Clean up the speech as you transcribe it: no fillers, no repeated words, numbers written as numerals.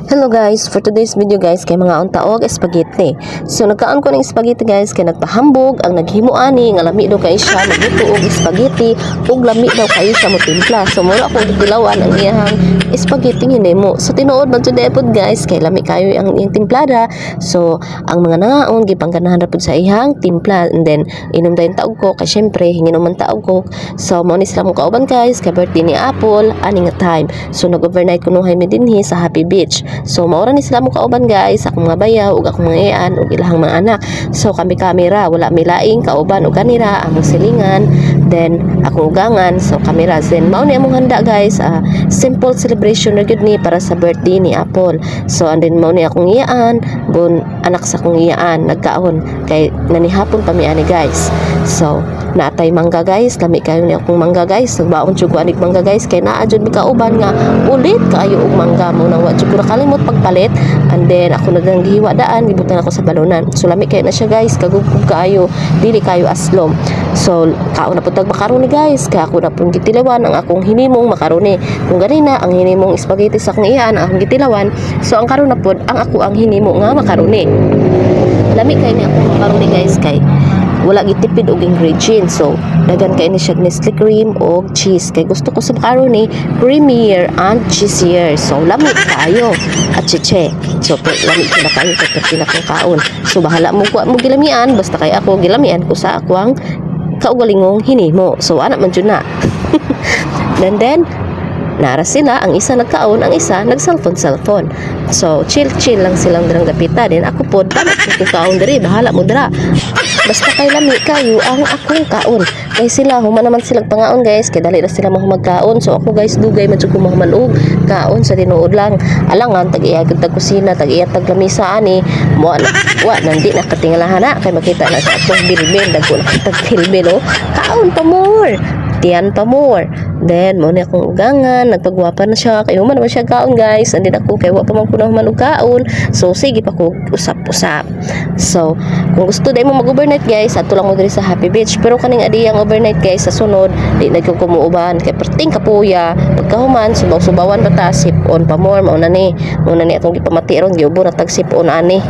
Hello guys, for today's video guys kay mga untaog spaghetti. So nagkaan ko ng spaghetti guys kay nagpahambog ang naghimo ani nga lami daw kay siya nagluto og spaghetti ug lami daw kay siya mo timpla. So mura ako dilawan ang iyang spaghetti hinimo. So tinuod man today pod guys kay lami kayo ang iyang timplada. So ang mga nangaon gipangganahan ra pod sa iyang timpla and then inom dayon taog ko kay syempre hinginom man taog ko. So mao ni sila mo kauban guys kay birthday ni Apple ani nga time. So nag-overnight kunuhay mi dinhi sa Happy Beach. So maura ni sila mo kauban guys, akong mga bayaw ug akong mga iyan ug ilahang mga anak. So kami kamera, wala mi laing kauban ug kanira among silingan, then akong ugangan, so kamera. Then mao ni among handa guys, simple celebration na gyud ni para sa birthday ni Apple. So and then mao ni akong iyaan, bun anak sa akong iyaan nagkaon kay nanihapon pa mi ani guys. So naatay mangga guys, lami kayo ni akong mangga guys. Nagbaon jud ko anik mangga guys kay naa jud mi kauban nga ulit kaayo og mangga mo nang wa jud ko nakalimot pagpalit. And then ako nagang gihiwa daan, gibutan ako sa balunan. So lami kayo na siya guys, kagugug kaayo, dili kayo aslom. So kaon na pud tag makaroni guys, kay ako na pud gitilawan ang akong hinimong makaroni. Kung ganina ang hinimong spaghetti sa akong iyaan ang akong gitilawan, so ang karon na pud ang ako ang hinimo nga makaroni. Lami kayo ni akong makaroni guys kay wala gitipid og ingredients. So dagan kay ni siya Nestle cream og cheese kay gusto ko sa macaroni creamier and cheesier. So lami kayo at cheche. So lami na kayo pagka kong kaon. So bahala mo ko mo gilamian basta kay ako gilamian ko sa akwang kaugalingong hinimo. So ana man jud na. then nara sila, ang isa nagkaon, ang isa nag-cellphone. So, chill lang silang dirang dapita. Then ako po, dapat ko kaon diri, bahala mo dira. Basta kay lami kayo ang akong kaon. Kay sila, human naman silang pangaon guys, kay dali na sila magkaon. So ako guys, dugay man jud ko mahumanog kaon sa tinuod lang. Alangan, tag-iyagod tag kusina, tag-iyat tag lamisa ani. Wa nandi na katingalahan na, kay makita na sa atong bilbil, dagko na tag bilbil oh. Kaon pa more. Tiyan pa more. Then mo ni akong ugangan, nagpagwapa na siya kay human naman siya kaon guys. Andin ako kay wa pa man kuno human og kaon. So sige pa ko usap-usap. So kung gusto dai mo mag-overnight guys, ato lang mo diri sa Happy Beach. Pero kaning adiyang overnight guys sa sunod, di na ko kumuuban kay perting kapuya. Pagkahuman subaw-subawan pa ta sip-on pa more mao na ni. Mao na ni atong gipamati ron giubo na tag sip-on ani.